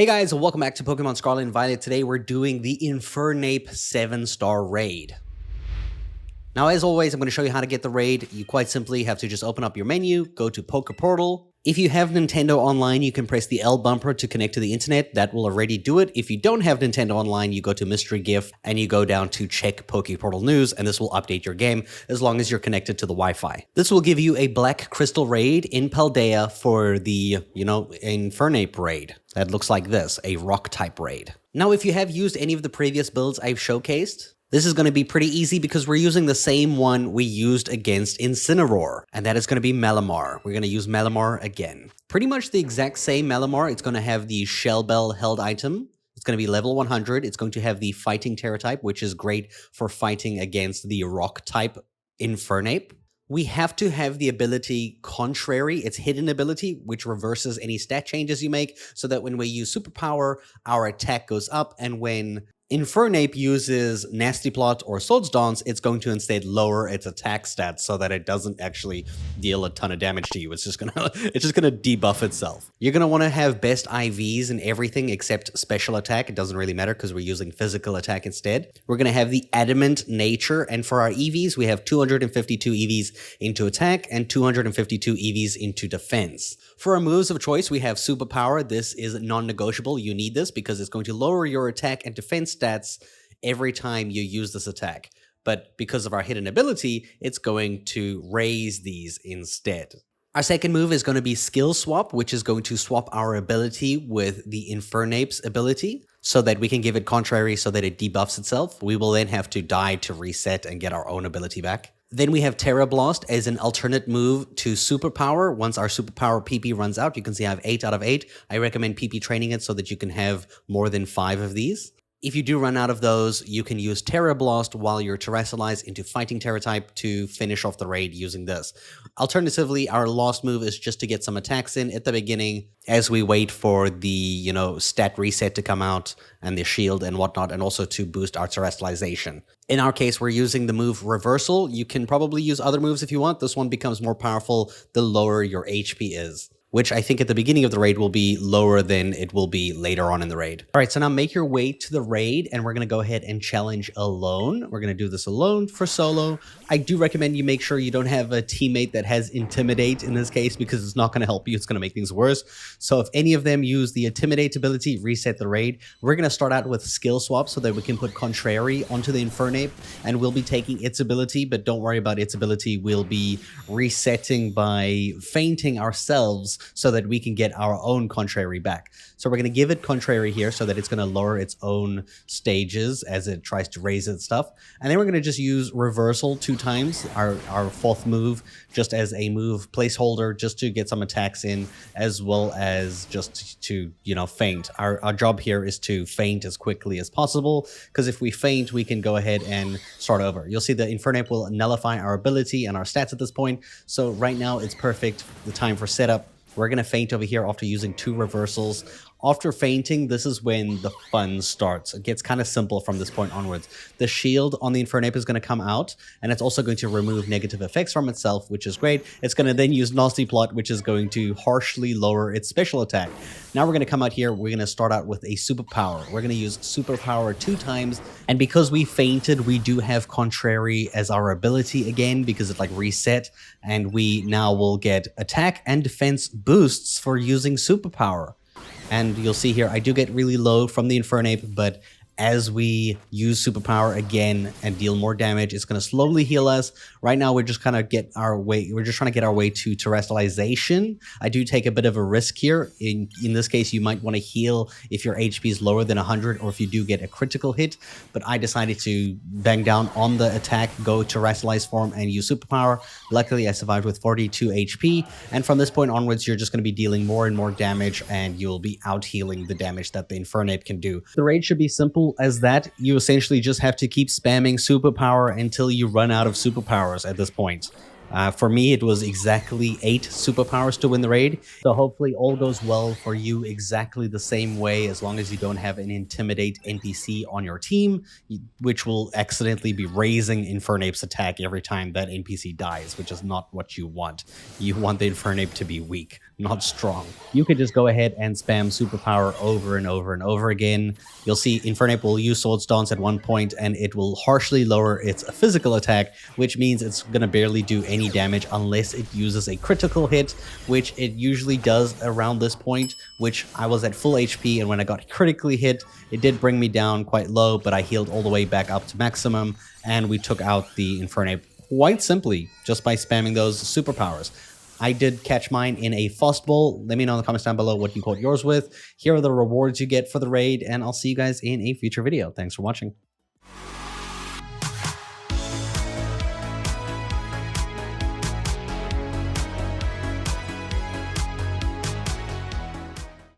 Hey guys, and welcome back to Pokemon Scarlet and Violet. Today we're doing the Infernape 7-star raid. Now as always, I'm going to show you how to get the raid. You quite simply have to just open up your menu, go to Poke Portal. If you have Nintendo Online, you can press the L bumper to connect to the internet. That will already do it. If you don't have Nintendo Online, you go to Mystery Gift and you go down to check Poke Portal News, and this will update your game as long as you're connected to the Wi-Fi. This will give you a Black Crystal raid in Paldea for the, Infernape raid. That looks like this, a rock type raid. Now, if you have used any of the previous builds I've showcased, this is going to be pretty easy because we're using the same one we used against Incineroar, and that is going to be Malamar. We're going to use Malamar again. Pretty much the exact same Malamar. It's going to have the Shell Bell held item. It's going to be level 100. It's going to have the fighting Tera type, which is great for fighting against the rock type Infernape. We have to have the ability Contrary, its hidden ability, which reverses any stat changes you make, so that when we use Superpower, our attack goes up, and when Infernape uses Nasty Plot or Swords Dance, it's going to instead lower its attack stats so that it doesn't actually deal a ton of damage to you. It's just gonna debuff itself. You're gonna want to have best IVs and everything except special attack. It doesn't really matter because we're using physical attack instead. We're gonna have the adamant nature, and for our EVs, we have 252 EVs into attack and 252 EVs into defense. For our moves of choice, we have Superpower. This is non-negotiable. You need this because it's going to lower your attack and defense stats every time you use this attack. But because of our hidden ability, it's going to raise these instead. Our second move is going to be Skill Swap, which is going to swap our ability with the Infernape's ability so that we can give it Contrary so that it debuffs itself. We will then have to die to reset and get our own ability back. Then we have Tera Blast as an alternate move to Superpower. Once our Superpower PP runs out, you can see I have 8 out of 8. I recommend PP training it so that you can have more than 5 of these. If you do run out of those, you can use Tera Blast while you're Terrestrialized into Fighting Tera type to finish off the raid using this. Alternatively, our last move is just to get some attacks in at the beginning as we wait for the, stat reset to come out and the shield and whatnot, and also to boost our Terrestrialization. In our case, we're using the move Reversal. You can probably use other moves if you want. This one becomes more powerful the lower your HP is, which I think at the beginning of the raid will be lower than it will be later on in the raid. All right, so now make your way to the raid, and we're going to go ahead and challenge alone. We're going to do this alone for solo. I do recommend you make sure you don't have a teammate that has Intimidate in this case, because it's not going to help you. It's going to make things worse. So if any of them use the Intimidate ability, reset the raid. We're going to start out with Skill Swap so that we can put Contrary onto the Infernape, and we'll be taking its ability, but don't worry about its ability. We'll be resetting by fainting ourselves so that we can get our own Contrary back. So we're going to give it Contrary here so that it's going to lower its own stages as it tries to raise its stuff. And then we're going to just use Reversal 2 times, our fourth move, just as a move placeholder, just to get some attacks in, as well as just to, feint. Our job here is to feint as quickly as possible, because if we feint, we can go ahead and start over. You'll see the Infernape will nullify our ability and our stats at this point. So right now it's perfect, the time for setup. We're going to feint over here after using 2 reversals. After fainting, this is when the fun starts. It gets kind of simple from this point onwards. The shield on the Infernape is going to come out, and it's also going to remove negative effects from itself, which is great. It's going to then use Nasty Plot, which is going to harshly lower its special attack. Now we're going to come out here. We're going to start out with a Superpower. We're going to use Superpower 2 times, and because we fainted, we do have Contrary as our ability again, because it reset, and we now will get attack and defense boosts for using Superpower. And you'll see here, I do get really low from the Infernape, but as we use Superpower again and deal more damage, it's going to slowly heal us. Right now, we're just trying to get our way to Terrestrialization. I do take a bit of a risk here. In this case, you might want to heal if your HP is lower than 100, or if you do get a critical hit. But I decided to bang down on the attack, go Terrestrialize form, and use Superpower. Luckily, I survived with 42 HP. And from this point onwards, you're just going to be dealing more and more damage, and you'll be out-healing the damage that the Infernape can do. The raid should be simple as that. You essentially just have to keep spamming Superpower until you run out of superpowers at this point. For me, it was exactly 8 superpowers to win the raid. So hopefully all goes well for you exactly the same way, as long as you don't have an Intimidate NPC on your team, which will accidentally be raising Infernape's attack every time that NPC dies, which is not what you want. You want the Infernape to be weak, not strong. You could just go ahead and spam superpower over and over and over again. You'll see Infernape will use Swords Dance at one point, and it will harshly lower its physical attack, which means it's going to barely do any damage unless it uses a critical hit, which it usually does around this point, which I was at full HP, and when I got critically hit, it did bring me down quite low, but I healed all the way back up to maximum, and we took out the Infernape quite simply just by spamming those superpowers. I did catch mine in a Frostball. Let me know in the comments down below what you caught yours with. Here are the rewards you get for the raid, and I'll see you guys in a future video. Thanks for watching.